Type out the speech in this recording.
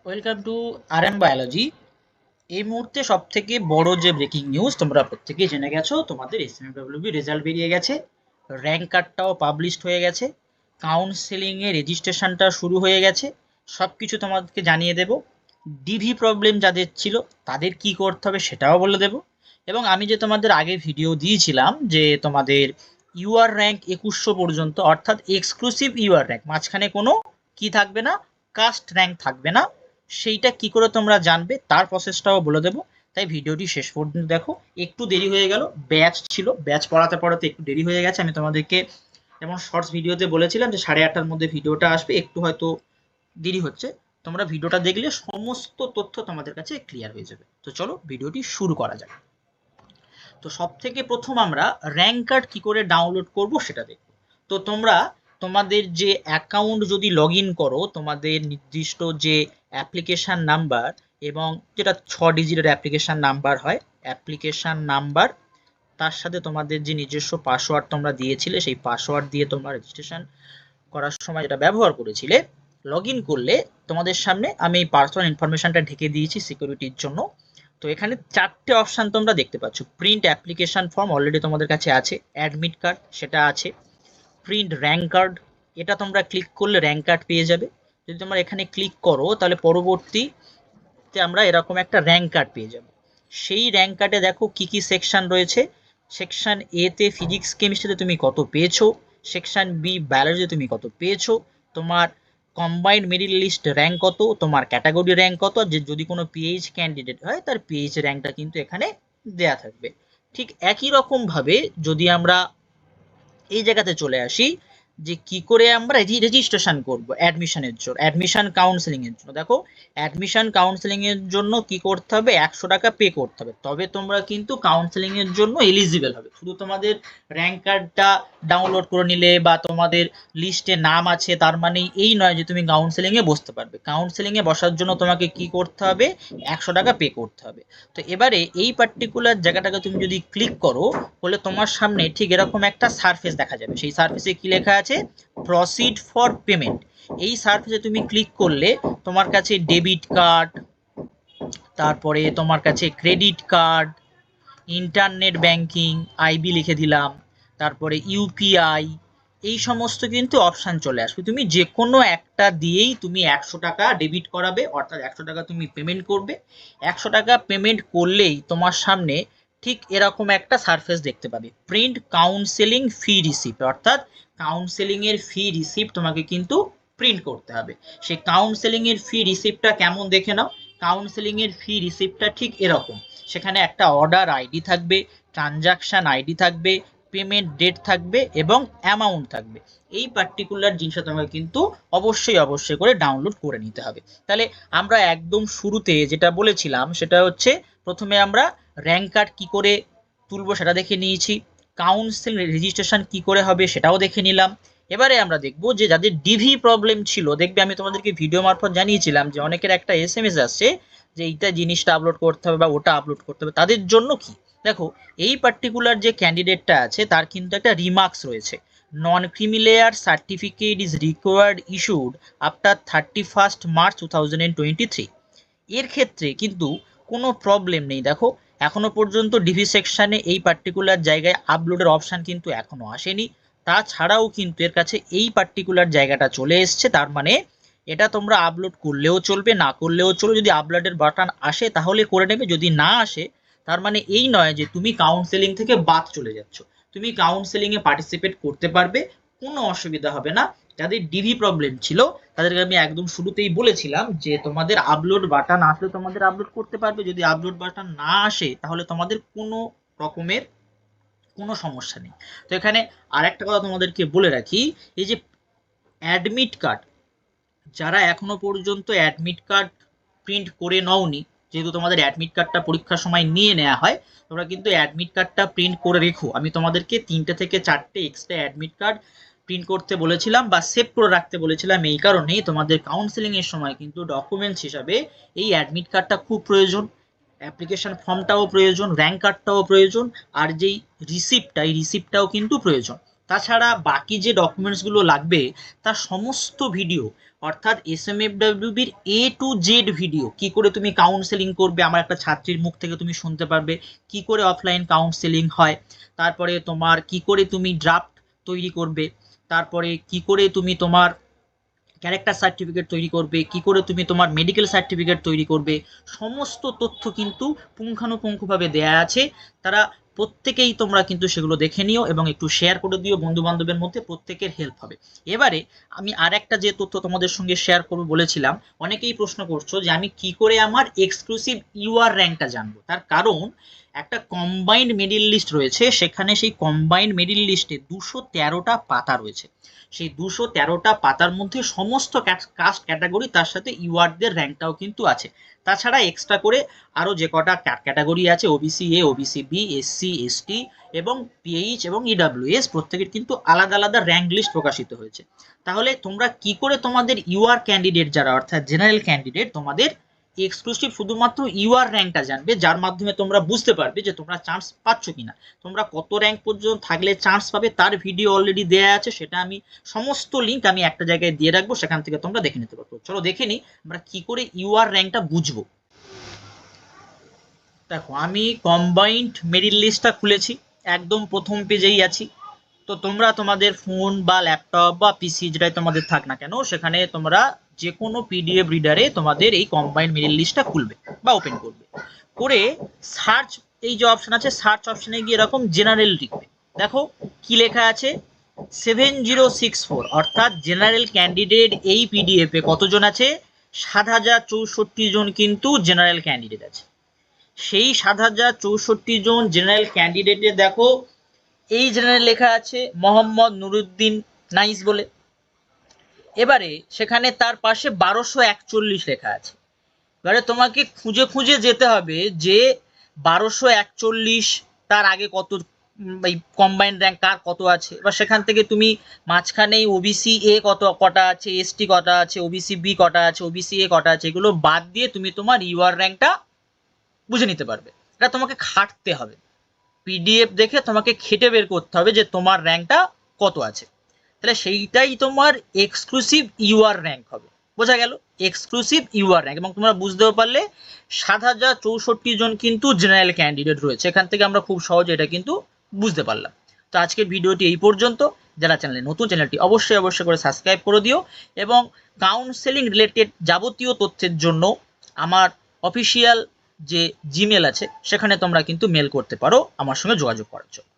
Welcome to RM biology. এই মুহূর্তে সব থেকে বড় যে ব্রেকিং নিউজ তোমরা প্রত্যেকেই জেনে গেছো, তোমাদের SMFWB রেজাল্ট বেরিয়ে গেছে, র্যাঙ্ক কার্ডটাও পাবলিশড হয়ে গেছে, কাউন্সেলিং এ রেজিস্ট্রেশনটা শুরু হয়ে গেছে। সব কিছু তোমাদেরকে জানিয়ে দেব। ডিভি প্রবলেম যাদের ছিল তাদের কি করতে হবে সেটাও বলে দেব। এবং আমি যে তোমাদের আগে ভিডিও দিয়েছিলাম যে তোমাদের ইউআর র্যাঙ্ক 2100 পর্যন্ত, অর্থাৎ এক্সক্লুসিভ ইউআর র্যাঙ্ক, মাঝখানে কোনো কি থাকবে না, কাস্ট র্যাঙ্ক থাকবে না, সেইটা কি করে তোমরা জানবে তার প্রসেসটাও বলে দেবো। তাই ভিডিওটি শেষ পর্যন্ত দেখো। একটু দেরি হয়ে গেল, ব্যাচ ছিল, ব্যাচ পড়াতে পড়াতে একটু দেরি হয়ে গেছে। আমি তোমাদেরকে যেমন শর্টস ভিডিওতে বলেছিলাম যে 8:30টার মধ্যে ভিডিওটা আসবে, একটু হয়তো দেরি হচ্ছে। তোমরা ভিডিওটা দেখলে সমস্ত তথ্য তোমাদের কাছে ক্লিয়ার হয়ে যাবে। তো চলো ভিডিওটি শুরু করা যাক। তো সব থেকে প্রথম আমরা র্যাঙ্ক কার্ড কি করে ডাউনলোড করব সেটা দেখব। তো তোমরা তোমাদের যে অ্যাকাউন্ট যদি লগ ইন করো, তোমাদের নির্দিষ্ট যে অ্যাপ্লিকেশান নাম্বার এবং যেটা 6 ডিজিটের অ্যাপ্লিকেশান নাম্বার হয়, অ্যাপ্লিকেশান নাম্বার তার সাথে তোমাদের যে নিজস্ব পাসওয়ার্ড তোমরা দিয়েছিলে, সেই পাসওয়ার্ড দিয়ে তোমরা রেজিস্ট্রেশন করার সময় যেটা ব্যবহার করেছিলে, লগ ইন করলে তোমাদের সামনে আমি এই পার্সোনাল ইনফরমেশনটা ঢেকে দিয়েছি সিকিউরিটির জন্য। তো এখানে 4টে অপশান তোমরা দেখতে পাচ্ছ। প্রিন্ট অ্যাপ্লিকেশন ফর্ম অলরেডি তোমাদের কাছে আছে, অ্যাডমিট কার্ড সেটা আছে, প্রিন্ট র্যাঙ্ক কার্ড, এটা তোমরা ক্লিক করলে র্যাঙ্ক কার্ড পেয়ে যাবে। যদি তোমরা এখানে ক্লিক করো তাহলে পরবর্তীতে আমরা এরকম একটা র্যাঙ্ক কার্ড পেয়ে যাব। সেই র্যাঙ্ক কার্ডে দেখো কি কি সেকশন রয়েছে। সেকশন এ তে ফিজিক্স কেমিস্ট্রিতে তুমি কত পেয়েছো, সেকশন বি বায়োলজিতে তুমি কত পেয়েছো, তোমার কম্বাইন্ড মেরিট লিস্ট র্যাঙ্ক কত, তোমার ক্যাটাগরি র্যাঙ্ক কত, যে যদি কোনো পিএইচ ক্যান্ডিডেট হয় তার পিএইচ র্যাঙ্কটা কিন্তু এখানে দেয়া থাকবে। ঠিক একই রকম ভাবে যদি আমরা এই জায়গাতে চলে আসি যে কি করে আমরা রেজিস্ট্রেশন করব অ্যাডমিশনের জন্য, অ্যাডমিশন কাউন্সেলিং এর জন্য, দেখো অ্যাডমিশন কাউন্সেলিং এর জন্য কি করতে হবে, 100 টাকা পে করতে হবে, তবে তোমরা কিন্তু কাউন্সেলিং এর জন্য এলিজিবল হবে। শুধু তোমাদের র্যাঙ্ক কার্ডটা ডাউনলোড করে নিলে বা তোমাদের লিস্টে নাম আছে তার মানে এই নয় যে তুমি কাউন্সেলিং এ বসতে পারবে। কাউন্সেলিং এ বসার জন্য তোমাকে কি করতে হবে, 100 টাকা পে করতে হবে। তো এবারে এই পার্টিকুলার জায়গাটাকে তুমি যদি ক্লিক করো হলে তোমার সামনে ঠিক এরকম একটা সারফেস দেখা যাবে। সেই সারফেসে কি লেখা আছে, প্রসিড ফর পেমেন্ট। এই সারফেসে তুমি ক্লিক করলে তোমার কাছে ডেবিট কার্ড, তারপরে তোমার কাছে credit card, internet banking, IB লিখে দিলাম, তারপরে ইউপিআই, এই সমস্ত কিন্তু অপশান চলে আসবে। তুমি যে কোনো একটা দিয়েই তুমি 100 টাকা ডেবিট করাবে, অর্থাৎ 100 টাকা তুমি পেমেন্ট করবে। 100 টাকা পেমেন্ট করলেই তোমার সামনে ঠিক এরকম একটা সারফেস দেখতে পাবে, প্রিন্ট কাউন্সেলিং ফি রিসিপ্ট, অর্থাৎ কাউন্সেলিং এর ফি রিসিপ্ট তোমাকে কিন্তু প্রিন্ট করতে হবে। সেই কাউন্সেলিং এর ফি রিসিপ্টটা কেমন দেখে নাও। কাউন্সেলিং এর ফি রিসিপ্টটা ঠিক এরকম, সেখানে একটা অর্ডার আইডি থাকবে, ট্রানজাকশন আইডি থাকবে, পেমেন্ট ডেট থাকবে এবং অ্যামাউন্ট থাকবে। এই পার্টিকুলার জিনিসটা তোমাকে কিন্তু অবশ্যই করে ডাউনলোড করে নিতে হবে। তাহলে আমরা একদম শুরুতে যেটা বলেছিলাম সেটা হচ্ছে, প্রথমে আমরা র্যাঙ্ক কার্ড কি করে তুলবো সেটা দেখে নিয়েছি, কাউন্সিল রেজিস্ট্রেশন কি করে হবে সেটাও দেখে নিলাম। এবারে আমরা দেখবো যে যাদের ডিভি প্রবলেম ছিল, দেখবে আমি তোমাদেরকে ভিডিও মারফত জানিয়েছিলাম যে অনেকের একটা এসএমএস আসছে যে এইটা জিনিসটা আপলোড করতে হবে বা ওটা আপলোড করতে হবে, তাদের জন্য কি দেখো, এই পার্টিকুলার যে ক্যান্ডিডেটটা আছে তার কিন্তু একটা রিমার্কস রয়েছে, non creamy layer certificate is required issued after 31 March 2023। এর ক্ষেত্রে কিন্তু কোনো প্রবলেম নেই। দেখো এখনো পর্যন্ত ডিভি সেকশানে এই পার্টিকুলার জায়গায় আপলোডের অপশান কিন্তু এখনো আসেনি। তাছাড়াও কিন্তু এর কাছে এই পার্টিকুলার জায়গাটা চলে এসছে, তার মানে এটা তোমরা আপলোড করলেও চলবে, না করলেও চলবে। যদি আপলোডের বাটন আসে তাহলে করে নেবে, যদি না আসে তার মানে এই নয় যে তুমি কাউন্সেলিং থেকে বাদ চলে যাচ্ছ, তুমি কাউন্সেলিং এ পার্টিসিপেট করতে পারবে, কোনো অসুবিধা হবে না। যাদের ডিভি প্রবলেম ছিল তাদেরকে আমি একদম শুরুতেই বলেছিলাম যে তোমাদের আপলোড বাটন আসলে তোমাদের আপলোড করতে পারবে, যদি আপলোড বাটন না আসে তাহলে তোমাদের কোনো রকমের কোনো সমস্যা নেই। তো এখানে আরেকটা কথা তোমাদেরকে বলে রাখি, এই যে অ্যাডমিট কার্ড, যারা এখনো পর্যন্ত অ্যাডমিট কার্ড প্রিন্ট করে নওনি, যেহেতু তোমাদের অ্যাডমিট কার্ডটা পরীক্ষার সময় নিয়ে নেওয়া হয়, তোমরা কিন্তু অ্যাডমিট কার্ডটা প্রিন্ট করে রেখো। আমি তোমাদেরকে 3টে থেকে 4টে এক্সট্রা অ্যাডমিট কার্ড প্রিন্ট করতে বলেছিলাম বা সেভ করে রাখতে বলেছিলাম, এই কারণেই তোমাদের কাউন্সেলিং এর সময় কিন্তু ডকুমেন্টস হিসাবে এই অ্যাডমিট কার্ডটা খুব প্রয়োজন, অ্যাপ্লিকেশন ফর্মটাও প্রয়োজন, র্যাঙ্ক কার্ডটাও প্রয়োজন, আর যেই রিসিপ্টটা, এই রিসিপ্টটাও কিন্তু প্রয়োজন। তাছাড়া বাকি যে ডকুমেন্টসগুলো লাগবে তার সমস্ত ভিডিও, অর্থাৎ এসএমএফডব্লিউবির A to Z ভিডিও, কি করে তুমি কাউন্সেলিং করবে আমার একটা ছাত্রীর মুখ থেকে তুমি শুনতে পারবে, কি করে অফলাইন কাউন্সেলিং হয়, তারপরে তোমার কি করে তুমি ড্রাফট তৈরি করবে, তারপরে কি করে তুমি তোমার ক্যারেক্টার সার্টিফিকেট তৈরি করবে, কি করে তুমি তোমার মেডিকেল সার্টিফিকেট তৈরি করবে, সমস্ত তথ্য কিন্তু পুঙ্খানুপুঙ্খভাবে দেয়া আছে। তারা প্রত্যেকেই তোমরা কিন্তু সেগুলো দেখে নিও এবং একটু শেয়ার করে দিও বন্ধু বান্ধবের মধ্যে, প্রত্যেকের হেল্প হবে। এবারে আমি আর একটা যে তথ্য তোমাদের সঙ্গে শেয়ার করবো বলেছিলাম, অনেকেই প্রশ্ন করছো যে আমি কি করে আমার এক্সক্লুসিভ ইউআর র্যাঙ্কটা জানবো। তার কারণ একটা কম্বাইন্ড মেরিট লিস্ট রয়েছে, সেখানে সেই কম্বাইন্ড মেরিট লিস্টে 213টা পাতা রয়েছে। সেই 213টা পাতার মধ্যে সমস্ত কাস্ট ক্যাটাগরি, তার সাথে ইউআরদের র্যাঙ্কটাও কিন্তু আছে। তাছাড়া এক্সট্রা করে আরও যে কটা ক্যাটাগরি আছে, OBC A, OBC B, SC, ST এবং পিএইচ এবং ইডাব্লিউএস, প্রত্যেকের কিন্তু আলাদা আলাদা র্যাঙ্ক লিস্ট প্রকাশিত হয়েছে। তাহলে তোমরা কি করে তোমাদের ইউআর ক্যান্ডিডেট যারা, অর্থাৎ জেনারেল ক্যান্ডিডেট, তোমাদের এক্সক্লুসিভ শুধুমাত্র ইউআর র্যাঙ্কটা জানবে, যার মাধ্যমে তোমরা বুঝতে পারবে যে তোমরা চান্স পাচ্ছ কিনা, তোমরা কত র্যাঙ্ক পর্যন্ত থাকলে চান্স পাবে তার ভিডিও অলরেডি দেয়া আছে। সেটা আমি সমস্ত লিঙ্ক আমি একটা জায়গায় দিয়ে রাখবো, সেখান থেকে তোমরা দেখে নিতে পারবো। চলো দেখে নিই আমরা কি করে ইউআর র্যাঙ্কটা বুঝবো। দেখো আমি কম্বাইন্ড মেরিট লিস্টটা খুলেছি, একদম প্রথম পেজেই আছি। তো তোমরা তোমাদের ফোন বা ল্যাপটপ বা পিসি যেটাই তোমাদের থাক না কেন, সেখানে তোমরা যে কোনো পিডিএফ রিডারে তোমাদের এই কম্বাইন্ড মেরিট লিস্টটা খুলবে বা ওপেন করবে, করে সার্চ, এই যে অপশন আছে সার্চ অপশনে গিয়ে এরকম জেনারেল লিখবে। দেখো কি লেখা আছে, 7064, অর্থাৎ জেনারেল ক্যান্ডিডেট এই পিডিএফে কতজন আছে, 7064 জন কিন্তু জেনারেল ক্যান্ডিডেট আছে। সেই 7064 জন জেনারেল ক্যান্ডিডেটে দেখো এই জেনারেল লেখা আছে মোহাম্মদ নুরুদ্দিন নাইস বলে। এবারে সেখানে তার পাশে 1241 লেখা আছে। এবারে তোমাকে খুঁজে খুঁজে যেতে হবে যে 1241 তার আগে কত, এই কম্বাইন্ড র্যাঙ্ক কার কত আছে। এবার সেখান থেকে তুমি মাঝখানে ওবিসি এ কটা আছে, এসটি কটা আছে, ওবিসি বি কটা আছে, ওবিসি এ কটা আছে, এগুলো বাদ দিয়ে তুমি তোমার ইউআর র্যাঙ্কটা বুঝে নিতে পারবে। এটা তোমাকে খাটতে হবে, পিডিএফ দেখে তোমাকে খেটে বের করতে হবে যে তোমার র্যাঙ্কটা কত আছে। তাহলে সেইটাই তোমার এক্সক্লুসিভ ইউআর র্যাঙ্ক হবে। বোঝা গেল, এক্সক্লুসিভ ইউআর র্যাঙ্ক। এবং তোমরা বুঝতেও পারলে 7064 জন কিন্তু জেনারেল ক্যান্ডিডেট রয়েছে, এখান থেকে আমরা খুব সহজে এটা কিন্তু বুঝতে পারলাম। তো আজকের ভিডিওটি এই পর্যন্ত। যারা চ্যানেলে নতুন, চ্যানেলটি অবশ্যই করে সাবস্ক্রাইব করে দিও এবং কাউন্সেলিং রিলেটেড যাবতীয় তথ্যের জন্য আমার অফিসিয়াল যে জিমেল আছে সেখানে তোমরা কিন্তু মেল করতে পারো আমার সঙ্গে যোগাযোগ করার জন্য।